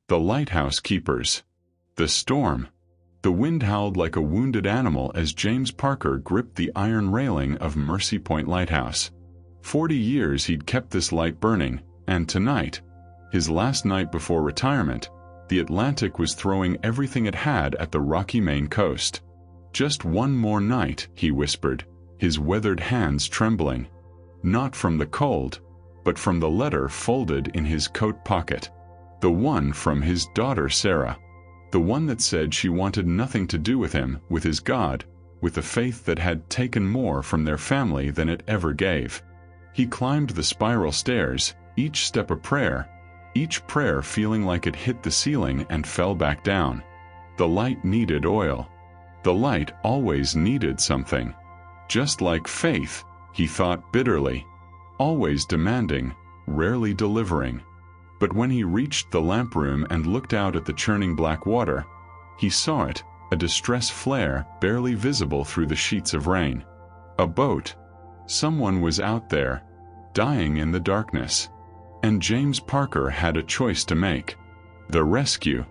The lighthouse keepers. The storm. The wind howled like a wounded animal as James Parker gripped the iron railing of Mercy Point Lighthouse. 40 years he'd kept this light burning, and tonight, his last night before retirement, the Atlantic was throwing everything it had at the rocky Maine coast. "Just one more night," he whispered, his weathered hands trembling. Not from the cold, but from the letter folded in his coat pocket. The one from his daughter Sarah. The one that said she wanted nothing to do with him, with his God, with a faith that had taken more from their family than it ever gave. He climbed the spiral stairs, each step a prayer, each prayer feeling like it hit the ceiling and fell back down. The light needed oil. The light always needed something. Just like faith, he thought bitterly. Always demanding, rarely delivering. But when he reached the lamp room and looked out at the churning black water, he saw it, a distress flare barely visible through the sheets of rain. A boat. Someone was out there, dying in the darkness. And James Parker had a choice to make. The rescue.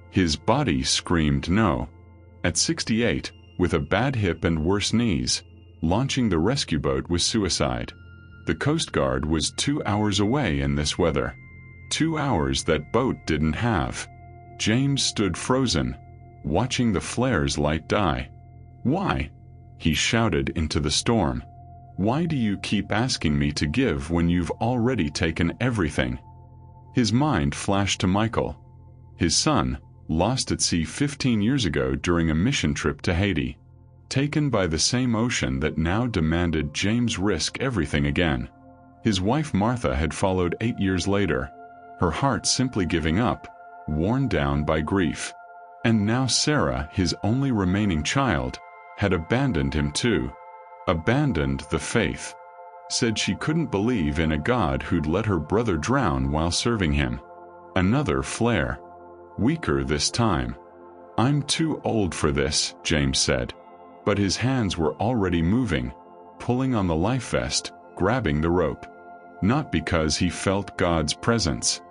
His body screamed no. At 68, with a bad hip and worse knees, launching the rescue boat was suicide. The Coast Guard was 2 hours away in this weather. 2 hours that boat didn't have. James stood frozen, watching the flare's light die. "Why?" he shouted into the storm. "Why do you keep asking me to give when you've already taken everything?" His mind flashed to Michael, his son, lost at sea 15 years ago during a mission trip to Haiti. Taken by the same ocean that now demanded James risk everything again. His wife Martha had followed 8 years later, her heart simply giving up, worn down by grief. And now Sarah, his only remaining child, had abandoned him too. Abandoned the faith. Said she couldn't believe in a God who'd let her brother drown while serving him. Another flare. Weaker this time. "I'm too old for this," James said. But his hands were already moving, pulling on the life vest, grabbing the rope. Not because he felt God's presence.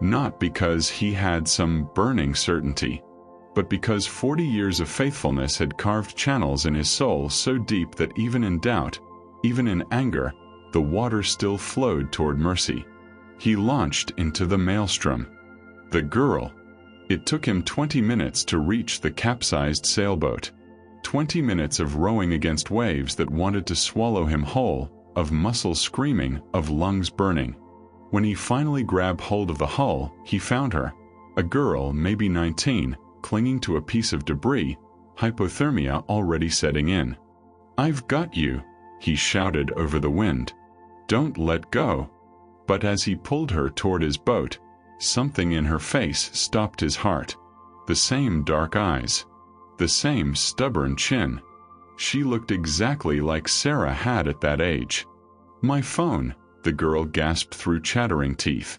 Not because he had some burning certainty. But because 40 years of faithfulness had carved channels in his soul so deep that even in doubt, even in anger, the water still flowed toward mercy. He launched into the maelstrom. The girl. It took him 20 minutes to reach the capsized sailboat. 20 minutes of rowing against waves that wanted to swallow him whole, of muscles screaming, of lungs burning. When he finally grabbed hold of the hull, he found her. A girl, maybe 19, clinging to a piece of debris, hypothermia already setting in. "I've got you," he shouted over the wind. "Don't let go." But as he pulled her toward his boat, something in her face stopped his heart. The same dark eyes. The same stubborn chin. She looked exactly like Sarah had at that age. "My phone," the girl gasped through chattering teeth.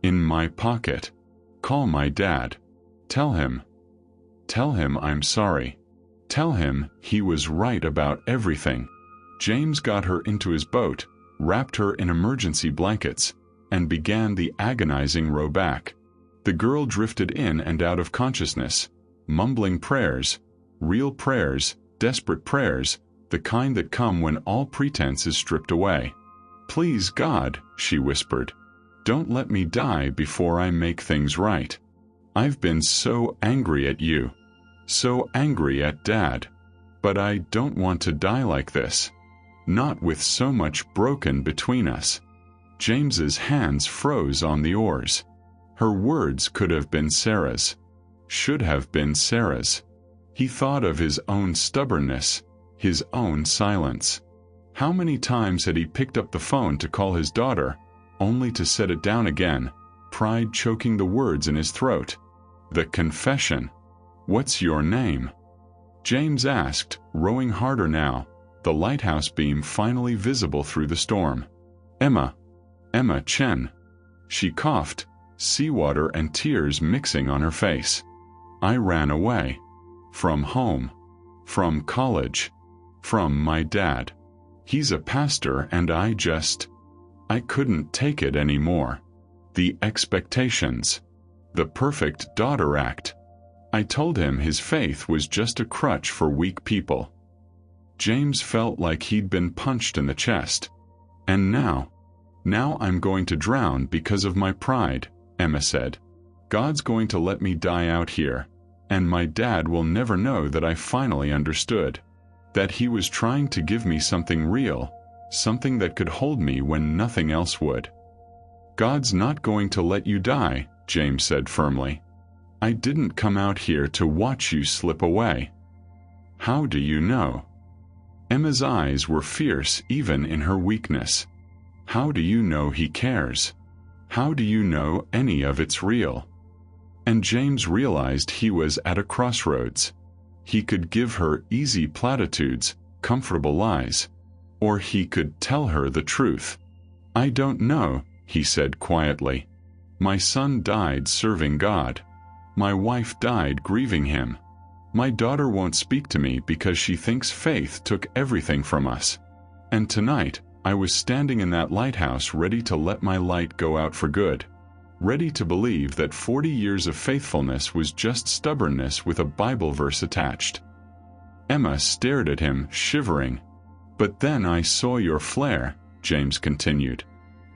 "In my pocket. Call my dad. Tell him. Tell him I'm sorry. Tell him he was right about everything." James got her into his boat, wrapped her in emergency blankets, and began the agonizing row back. The girl drifted in and out of consciousness, mumbling prayers, real prayers, desperate prayers, the kind that come when all pretense is stripped away. "Please God," she whispered, "don't let me die before I make things right. I've been so angry at you. So angry at Dad. But I don't want to die like this. Not with so much broken between us." James's hands froze on the oars. Her words could have been Sarah's. Should have been Sarah's. He thought of his own stubbornness, his own silence. How many times had he picked up the phone to call his daughter, only to set it down again, pride choking the words in his throat? The confession. "What's your name?" James asked, rowing harder now, the lighthouse beam finally visible through the storm. "Emma. Emma Chen." She coughed, seawater and tears mixing on her face. "I ran away. From home. From college. From my dad. He's a pastor and I couldn't take it anymore. The expectations. The perfect daughter act. I told him his faith was just a crutch for weak people. James felt like he'd been punched in the chest. And now I'm going to drown because of my pride, Emma said. God's going to let me die out here, and my dad will never know that I finally understood. That he was trying to give me something real, something that could hold me when nothing else would. God's not going to let you die, James said firmly. I didn't come out here to watch you slip away. How do you know? Emma's eyes were fierce even in her weakness. How do you know he cares? How do you know any of it's real? And James realized he was at a crossroads. He could give her easy platitudes, comfortable lies, or he could tell her the truth. I don't know, he said quietly. My son died serving God. My wife died grieving him. My daughter won't speak to me because she thinks faith took everything from us. And tonight, I was standing in that lighthouse ready to let my light go out for good. Ready to believe that 40 years of faithfulness was just stubbornness with a Bible verse attached. Emma stared at him, shivering. But then I saw your flare, James continued.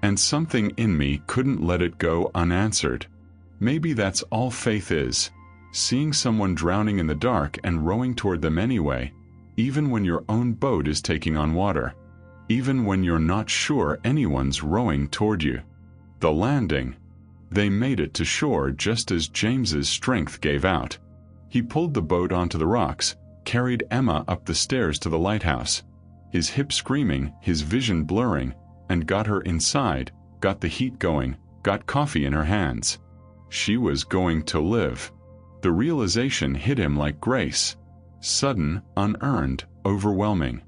And something in me couldn't let it go unanswered. Maybe that's all faith is. Seeing someone drowning in the dark and rowing toward them anyway, even when your own boat is taking on water. Even when you're not sure anyone's rowing toward you. The landing. They made it to shore just as James's strength gave out. He pulled the boat onto the rocks, carried Emma up the stairs to the lighthouse, his hips screaming, his vision blurring, and got her inside, got the heat going, got coffee in her hands. She was going to live. The realization hit him like grace. Sudden, unearned, overwhelming.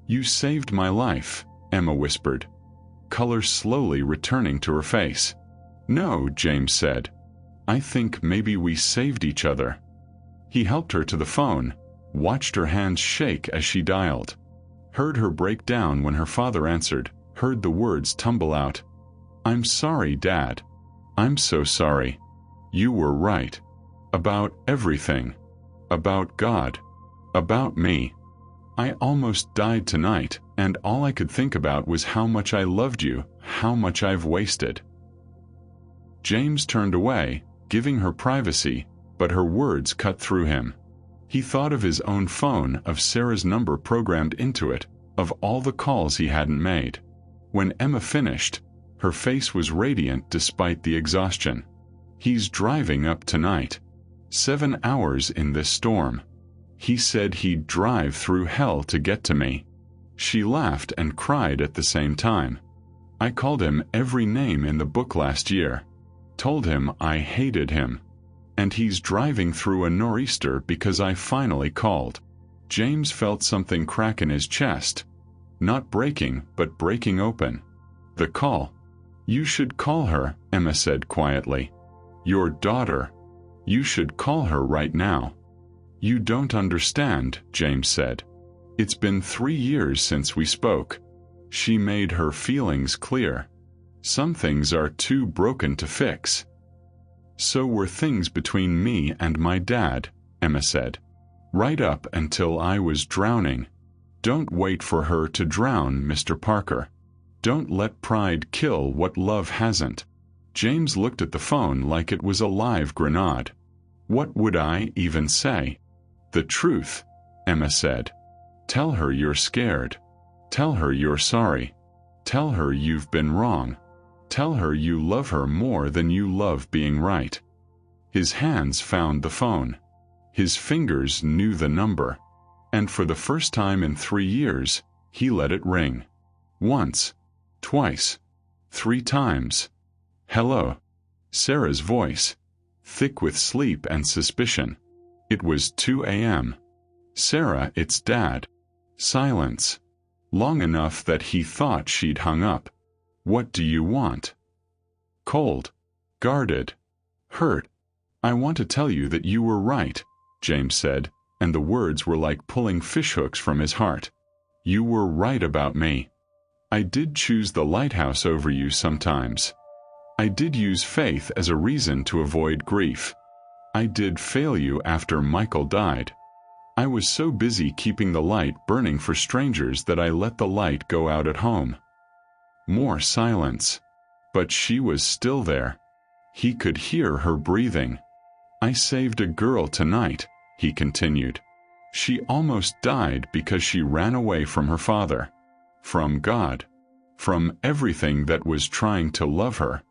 You saved my life, Emma whispered, color slowly returning to her face. No, James said. I think maybe we saved each other. He helped her to the phone, watched her hands shake as she dialed, heard her break down when her father answered, heard the words tumble out. I'm sorry, Dad. I'm so sorry. You were right. About everything. About God. About me. I almost died tonight, and all I could think about was how much I loved you, how much I've wasted. James turned away, giving her privacy, but her words cut through him. He thought of his own phone, of Sarah's number programmed into it, of all the calls he hadn't made. When Emma finished, her face was radiant despite the exhaustion. He's driving up tonight. 7 hours in this storm. He said he'd drive through hell to get to me. She laughed and cried at the same time. I called him every name in the book last year. Told him I hated him. And he's driving through a nor'easter because I finally called. James felt something crack in his chest. Not breaking, but breaking open. The call. You should call her, Emma said quietly. Your daughter. You should call her right now. You don't understand, James said. It's been 3 years since we spoke. She made her feelings clear. Some things are too broken to fix. So were things between me and my dad, Emma said. Right up until I was drowning. Don't wait for her to drown, Mr. Parker. Don't let pride kill what love hasn't. James looked at the phone like it was a live grenade. What would I even say? The truth, Emma said. Tell her you're scared. Tell her you're sorry. Tell her you've been wrong. Tell her you love her more than you love being right. His hands found the phone. His fingers knew the number. And for the first time in 3 years, he let it ring. Once. Twice. 3 times. Hello. Sarah's voice. Thick with sleep and suspicion. It was 2 a.m. Sarah, it's Dad. Silence. Long enough that he thought she'd hung up. What do you want? Cold. Guarded. Hurt. I want to tell you that you were right, James said, and the words were like pulling fishhooks from his heart. You were right about me. I did choose the lighthouse over you sometimes. I did use faith as a reason to avoid grief. I did fail you after Michael died. I was so busy keeping the light burning for strangers that I let the light go out at home." More silence. But she was still there. He could hear her breathing. "I saved a girl tonight," he continued. "She almost died because she ran away from her father. From God. From everything that was trying to love her.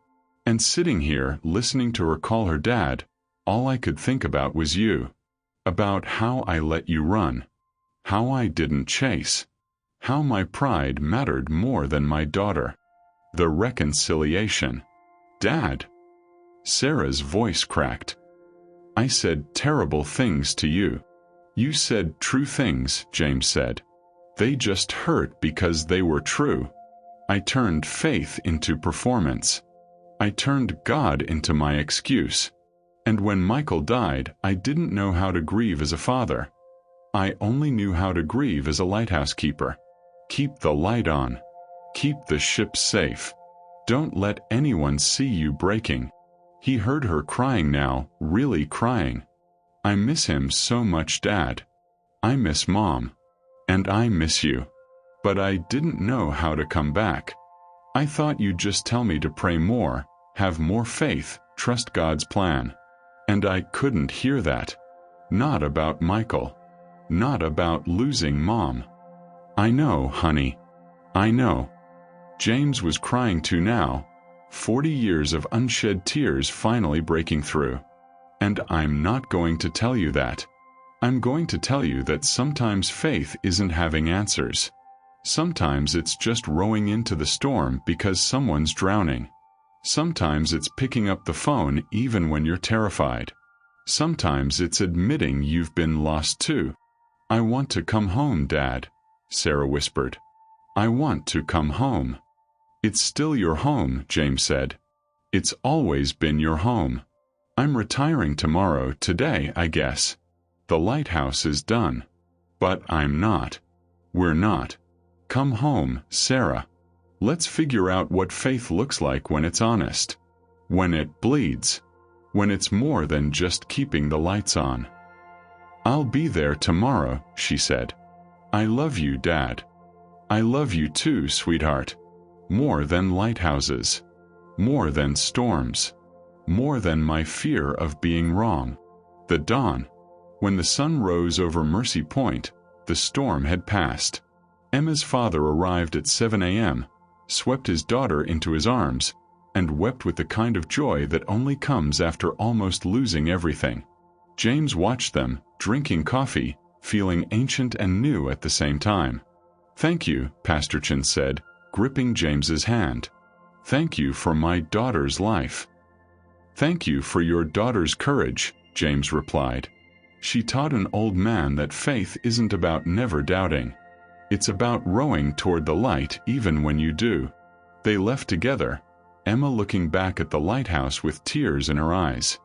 And sitting here, listening to her call her dad, all I could think about was you. About how I let you run. How I didn't chase. How my pride mattered more than my daughter. The reconciliation. Dad." Sarah's voice cracked. "I said terrible things to you." "You said true things," James said. "They just hurt because they were true. I turned faith into performance. I turned God into my excuse. And when Michael died, I didn't know how to grieve as a father. I only knew how to grieve as a lighthouse keeper. Keep the light on. Keep the ship safe. Don't let anyone see you breaking." He heard her crying now, really crying. "I miss him so much, Dad. I miss Mom. And I miss you. But I didn't know how to come back. I thought you'd just tell me to pray more, have more faith, trust God's plan. And I couldn't hear that. Not about Michael. Not about losing Mom." "I know, honey. I know." James was crying too now, 40 years of unshed tears finally breaking through. "And I'm not going to tell you that. I'm going to tell you that sometimes faith isn't having answers. Sometimes it's just rowing into the storm because someone's drowning. Sometimes it's picking up the phone even when you're terrified. Sometimes it's admitting you've been lost too." "I want to come home, Dad," Sarah whispered. "I want to come home." "It's still your home," James said. "It's always been your home. I'm retiring tomorrow, today, I guess. The lighthouse is done. But I'm not. We're not. Come home, Sarah. Let's figure out what faith looks like when it's honest. When it bleeds. When it's more than just keeping the lights on." "I'll be there tomorrow," she said. "I love you, Dad. I love you too, sweetheart. More than lighthouses. More than storms. More than my fear of being wrong." The dawn. When the sun rose over Mercy Point, the storm had passed. Emma's father arrived at 7 a.m., swept his daughter into his arms, and wept with the kind of joy that only comes after almost losing everything. James watched them, drinking coffee, feeling ancient and new at the same time. "Thank you," Pastor Chin said, gripping James's hand. "Thank you for my daughter's life." "Thank you for your daughter's courage," James replied. "She taught an old man that faith isn't about never doubting. It's about rowing toward the light even when you do." They left together, Emma looking back at the lighthouse with tears in her eyes.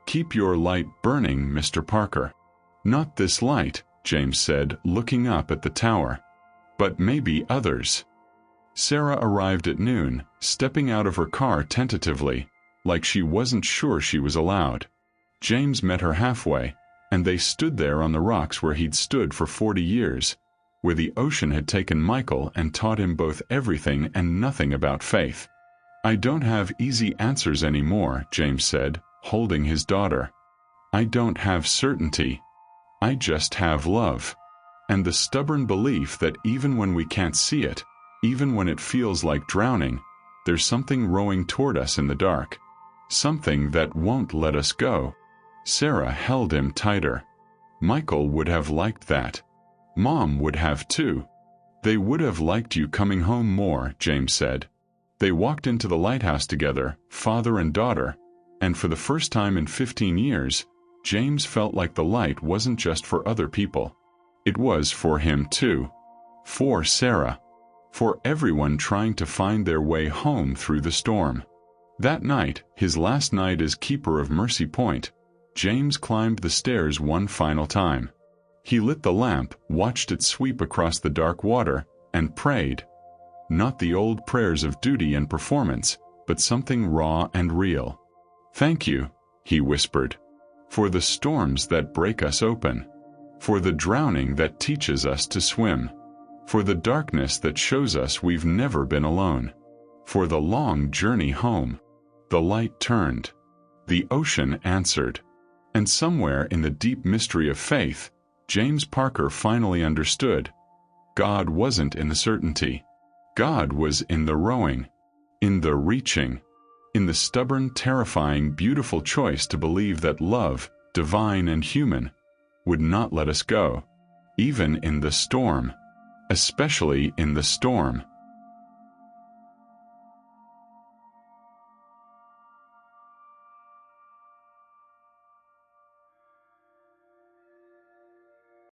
"Keep your light burning, Mr. Parker." "Not this light," James said, looking up at the tower. "But maybe others." Sarah arrived at noon, stepping out of her car tentatively, like she wasn't sure she was allowed. James met her halfway, and they stood there on the rocks where he'd stood for 40 years, where the ocean had taken Michael and taught him both everything and nothing about faith. "I don't have easy answers anymore," James said, holding his daughter. "I don't have certainty. I just have love. And the stubborn belief that even when we can't see it, even when it feels like drowning, there's something rowing toward us in the dark. Something that won't let us go." Sarah held him tighter. "Michael would have liked that. Mom would have too. They would have liked you coming home more," James said. They walked into the lighthouse together, father and daughter, and for the first time in 15 years, James felt like the light wasn't just for other people. It was for him too. For Sarah. For everyone trying to find their way home through the storm. That night, his last night as keeper of Mercy Point, James climbed the stairs one final time. He lit the lamp, watched it sweep across the dark water, and prayed. Not the old prayers of duty and performance, but something raw and real. "Thank you," he whispered, "for the storms that break us open, for the drowning that teaches us to swim, for the darkness that shows us we've never been alone, for the long journey home." The light turned. The ocean answered. And somewhere in the deep mystery of faith, James Parker finally understood. God wasn't in the certainty. God was in the rowing, in the reaching, in the stubborn, terrifying, beautiful choice to believe that love, divine and human, would not let us go, even in the storm, especially in the storm.